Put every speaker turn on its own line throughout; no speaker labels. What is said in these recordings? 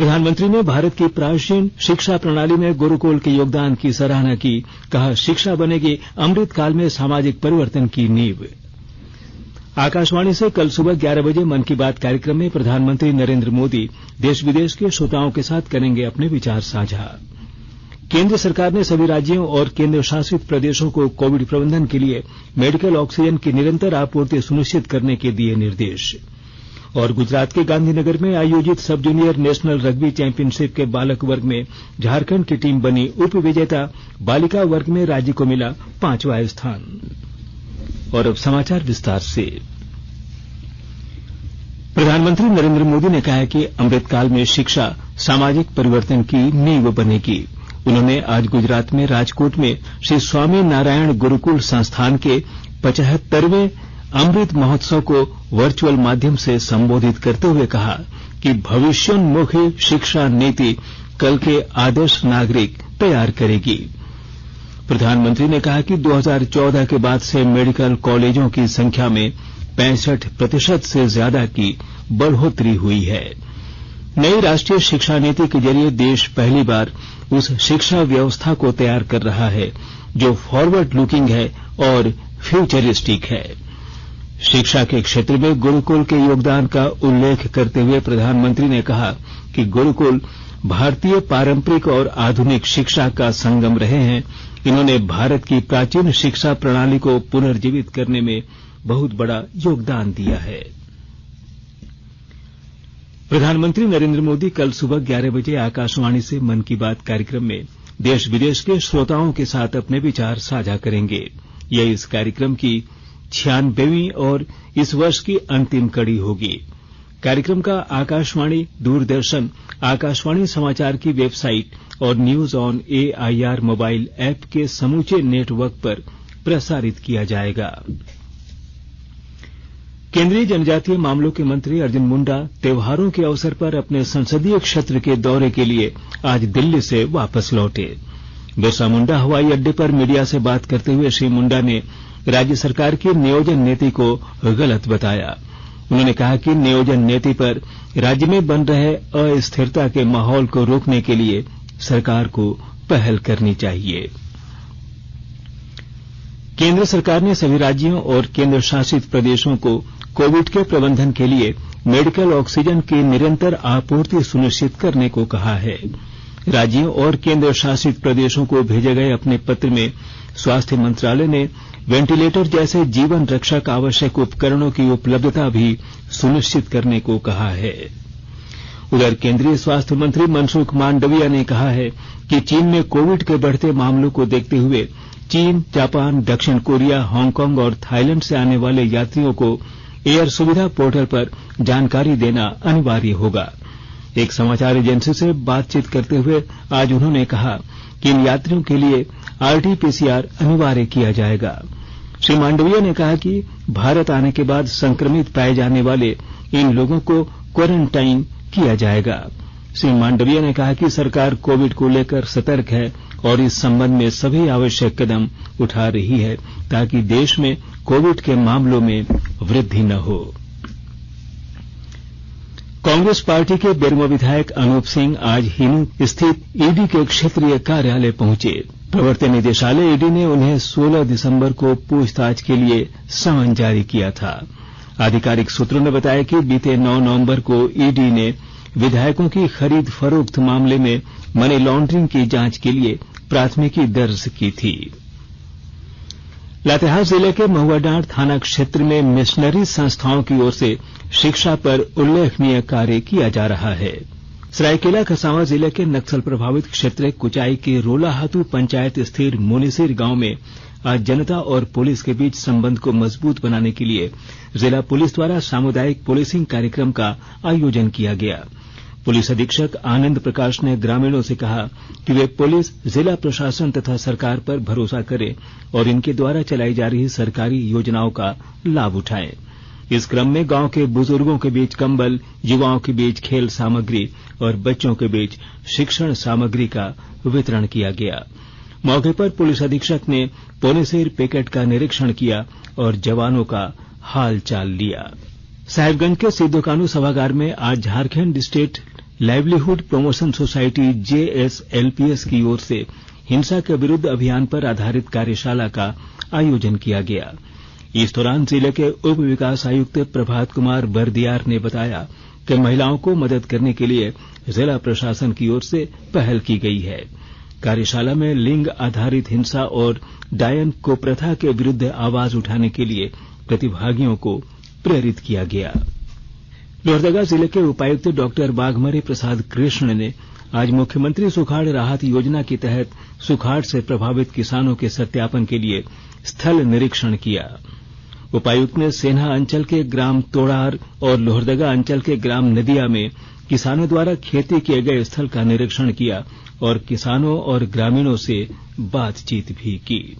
प्रधानमंत्री ने भारत की प्राचीन शिक्षा प्रणाली में गुरुकुल के योगदान की सराहना की। कहा, शिक्षा बनेगी अमृतकाल में सामाजिक परिवर्तन की नींव। आकाशवाणी से कल सुबह 11 बजे मन की बात कार्यक्रम में प्रधानमंत्री नरेंद्र मोदी देश विदेश के श्रोताओं के साथ करेंगे अपने विचार साझा। केंद्र सरकार ने सभी राज्यों और केंद्र शासित प्रदेशों को कोविड प्रबंधन के लिए मेडिकल ऑक्सीजन की निरंतर आपूर्ति सुनिश्चित करने के दिए निर्देश। और गुजरात के गांधीनगर में आयोजित सब जूनियर नेशनल रग्बी चैंपियनशिप के बालक वर्ग में झारखंड की टीम बनी उप विजेता। बालिका वर्ग में राज्य को मिला 5वां स्थान। और अब समाचार विस्तार से। प्रधानमंत्री नरेंद्र मोदी ने कहा है कि अमृतकाल में शिक्षा सामाजिक परिवर्तन की नींव बनेगी। उन्होंने आज गुजरात में राजकोट में श्री स्वामी नारायण गुरुकुल संस्थान के 75वें अमृत महोत्सव को वर्चुअल माध्यम से संबोधित करते हुए कहा कि भविष्योन्मुखी शिक्षा नीति कल के आदर्श नागरिक तैयार करेगी। प्रधानमंत्री ने कहा कि 2014 के बाद से मेडिकल कॉलेजों की संख्या में 65% से ज्यादा की बढ़ोतरी हुई है। नई राष्ट्रीय शिक्षा नीति के जरिए देश पहली बार उस शिक्षा व्यवस्था को तैयार कर रहा है जो फॉरवर्ड लुकिंग है और फ्यूचरिस्टिक है। शिक्षा के क्षेत्र में गुरुकुल के योगदान का उल्लेख करते हुए प्रधानमंत्री ने कहा कि गुरुकुल भारतीय पारंपरिक और आधुनिक शिक्षा का संगम रहे हैं। इन्होंने भारत की प्राचीन शिक्षा प्रणाली को पुनर्जीवित करने में बहुत बड़ा योगदान दिया है। प्रधानमंत्री नरेंद्र मोदी कल सुबह 11 बजे आकाशवाणी से मन की बात कार्यक्रम में देश विदेश के श्रोताओं के साथ अपने विचार साझा करेंगे। यह इस कार्यक्रम की 96वीं और इस वर्ष की अंतिम कड़ी होगी। कार्यक्रम का आकाशवाणी, दूरदर्शन, आकाशवाणी समाचार की वेबसाइट और news on AIR mobile app के समूचे नेटवर्क पर प्रसारित किया जाएगा। केंद्रीय जनजातीय मामलों के मंत्री अर्जुन मुंडा त्योहारों के अवसर पर अपने संसदीय क्षेत्र के दौरे के लिए आज दिल्ली से वापस लौटे। बिरसा मुंडा हवाई अड्डे पर मीडिया से बात करते हुए श्री मुंडा ने राज्य सरकार की नियोजन नीति को गलत बताया। उन्होंने कहा कि नियोजन नीति पर राज्य में बन रहे अस्थिरता के माहौल को रोकने के लिए सरकार को पहल करनी चाहिए। केंद्र सरकार ने सभी राज्यों और केंद्र शासित प्रदेशों को कोविड के प्रबंधन के लिए मेडिकल ऑक्सीजन की निरंतर आपूर्ति सुनिश्चित करने को कहा है। राज्यों और केंद्र शासित प्रदेशों को भेजे गए अपने पत्र में स्वास्थ्य मंत्रालय ने वेंटिलेटर जैसे जीवन रक्षक आवश्यक उपकरणों की उपलब्धता भी सुनिश्चित करने को कहा है। उधर केंद्रीय स्वास्थ्य मंत्री मनसुख मांडविया ने कहा है कि चीन में कोविड के बढ़ते मामलों को देखते हुए चीन, जापान, दक्षिण कोरिया, हांगकांग और थाईलैंड से आने वाले यात्रियों को एयर सुविधा पोर्टल पर जानकारी देना अनिवार्य होगा। एक समाचार एजेंसी से बातचीत करते हुए आज उन्होंने कहा कि इन यात्रियों के लिए RT-PCR अनिवार्य किया जाएगा। श्री मांडविया ने कहा कि भारत आने के बाद संक्रमित पाए जाने वाले इन लोगों को क्वारंटाइन किया जाएगा। श्री मांडविया ने कहा कि सरकार कोविड को लेकर सतर्क है और इस संबंध में सभी आवश्यक कदम उठा रही है ताकि देश में कोविड के मामलों में वृद्धि न हो। कांग्रेस पार्टी के बेरमो विधायक अनूप सिंह आज हिनू स्थित ईडी के क्षेत्रीय कार्यालय पहुंचे। प्रवर्तन निदेशालय ईडी ने उन्हें 16 दिसंबर को पूछताछ के लिए समन जारी किया था। आधिकारिक सूत्रों ने बताया कि बीते 9 नवंबर को ईडी ने विधायकों की खरीद फरोख्त मामले में मनी लॉन्ड्रिंग की जांच के लिए प्राथमिकी दर्ज की थी। लातेहार जिले के महुआडांड थाना क्षेत्र में मिशनरी संस्थाओं की ओर से शिक्षा पर उल्लेखनीय कार्य किया जा रहा है। सरायकेला खरसावां जिले के नक्सल प्रभावित क्षेत्र कुचाई के रोलाहातू पंचायत स्थित मुनिसिर गांव में आज जनता और पुलिस के बीच संबंध को मजबूत बनाने के लिए जिला पुलिस द्वारा सामुदायिक पुलिसिंग कार्यक्रम का आयोजन किया गया। पुलिस अधीक्षक आनंद प्रकाश ने ग्रामीणों से कहा कि वे पुलिस, जिला प्रशासन तथा सरकार पर भरोसा करें और इनके द्वारा चलाई जा रही सरकारी योजनाओं का लाभ उठाएं। इस क्रम में गांव के बुजुर्गों के बीच कंबल, युवाओं के बीच खेल सामग्री और बच्चों के बीच शिक्षण सामग्री का वितरण किया गया। मौके पर पुलिस अधीक्षक ने पोनेसेर पिकेट का निरीक्षण किया और जवानों का हाल चाल लिया। साहिबगंज के सिद्धो कान्हू सभागार में आज Jharkhand state livelihood promotion society JSLPS की ओर से हिंसा के विरुद्ध अभियान पर आधारित कार्यशाला का आयोजन किया गया। इस दौरान जिले के उप विकास आयुक्त प्रभात कुमार बरदियार ने बताया कि महिलाओं को मदद करने के लिए जिला प्रशासन की ओर से पहल की गई है। कार्यशाला में लिंग आधारित हिंसा और डायन कुप्रथा के विरुद्ध आवाज उठाने के लिए प्रतिभागियों को प्रेरित किया गया। लोहरदगा जिले के उपायुक्त डॉक्टर बाघमरी प्रसाद कृष्ण ने आज मुख्यमंत्री सुखाड़ राहत योजना के तहत सुखाड़ से प्रभावित किसानों के सत्यापन के लिए स्थल निरीक्षण किया। उपायुक्त ने सेन्हा अंचल के ग्राम तोड़ार और लोहरदगा अंचल के ग्राम नदिया में किसानों द्वारा खेती किए गए स्थल का निरीक्षण किया और किसानों और ग्रामीणों से बातचीत भी की।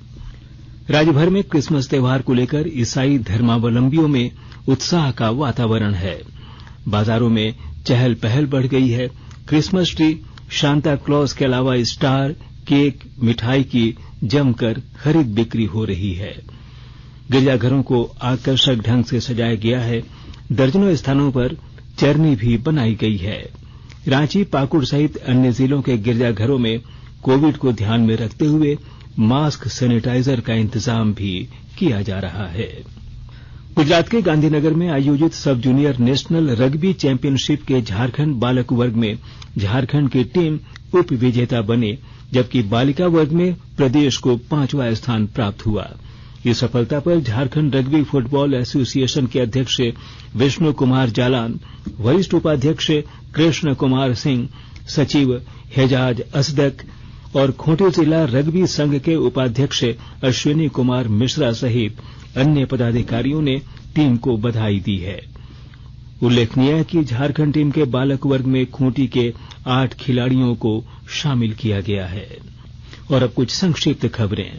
राज्य भर में क्रिसमस त्योहार को लेकर ईसाई धर्मावलंबियों में उत्साह का वातावरण है। बाजारों में चहल पहल बढ़ गई है। क्रिसमस ट्री, सांता क्लॉज के अलावा स्टार, केक, मिठाई की जमकर खरीद बिक्री हो रही है। गिरजाघरों को आकर्षक ढंग से सजाया गया है। दर्जनों स्थानों पर चरनी भी बनाई गई है। रांची, पाकुड़ सहित अन्य जिलों के गिरजाघरों में कोविड को ध्यान में रखते हुए मास्क, सैनिटाइजर का इंतजाम भी किया जा रहा है। गुजरात के गांधीनगर में आयोजित सब जूनियर नेशनल रग्बी चैंपियनशिप के झारखंड बालक वर्ग में झारखंड की टीम उप विजेता बनी, जबकि बालिका वर्ग में प्रदेश को 5वां स्थान प्राप्त हुआ। इस सफलता पर झारखंड रग्बी फुटबॉल एसोसिएशन के अध्यक्ष विष्णु कुमार जालान, वरिष्ठ उपाध्यक्ष कृष्ण कुमार सिंह, सचिव हेजाज असदक और खूंटी जिला रग्बी संघ के उपाध्यक्ष अश्विनी कुमार मिश्रा सहित अन्य पदाधिकारियों ने टीम को बधाई दी है। उल्लेखनीय है कि झारखंड टीम के बालक वर्ग में खूंटी के 8 खिलाड़ियों को शामिल किया गया है। और अब कुछ संक्षिप्त खबरें।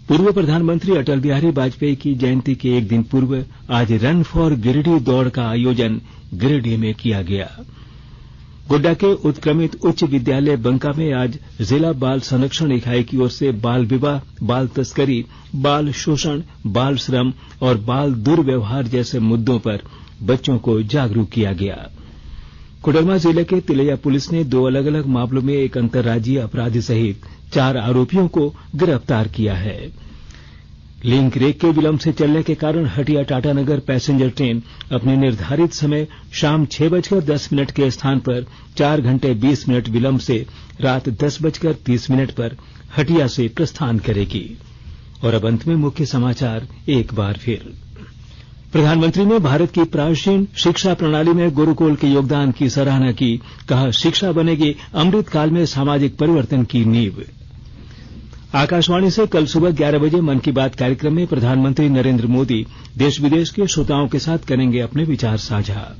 पूर्व प्रधानमंत्री अटल बिहारी वाजपेयी की जयंती के एक दिन पूर्व आज रन फॉर गिरिडीह दौड़ का आयोजन गिरिडीह में किया गया। गोड्डा के उत्क्रमित उच्च विद्यालय बंका में आज जिला बाल संरक्षण इकाई की ओर से बाल विवाह, बाल तस्करी, बाल शोषण, बाल श्रम और बाल दुर्व्यवहार जैसे मुद्दों पर बच्चों को जागरूक किया गया। कोडरमा जिले के तिलैया पुलिस ने 2 अलग-अलग मामलों में एक अंतर्राज्यीय अपराधी सहित 4 आरोपियों को गिरफ्तार किया है। लिंक रेक के विलंब से चलने के कारण हटिया टाटानगर पैसेंजर ट्रेन अपने निर्धारित समय शाम 6:10 के स्थान पर 4 घंटे 20 मिनट विलंब से रात 10:30 पर हटिया से प्रस्थान करेगी। और अब अंत में मुख्य समाचार एक बार फिर। प्रधानमंत्री ने भारत की प्राचीन शिक्षा प्रणाली में गुरुकुल के योगदान की सराहना की। कहा, शिक्षा बनेगी अमृतकाल में सामाजिक परिवर्तन की नींव। आकाशवाणी से कल सुबह 11 बजे मन की बात कार्यक्रम में प्रधानमंत्री नरेंद्र मोदी देश विदेश के श्रोताओं के साथ करेंगे अपने विचार साझा।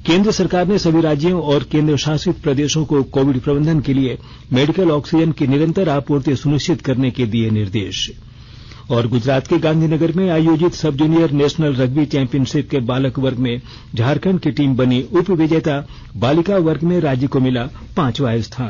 केंद्र सरकार ने सभी राज्यों और केंद्र शासित प्रदेशों को कोविड प्रबंधन के लिए मेडिकल ऑक्सीजन की निरंतर आपूर्ति सुनिश्चित करने के दिए निर्देश। और गुजरात के गांधीनगर में आयोजित सब जूनियर नेशनल रग्बी चैंपियनशिप के बालक वर्ग में झारखंड की टीम बनी उप विजेता। बालिका वर्ग में राज्य को मिला 5वां स्थान।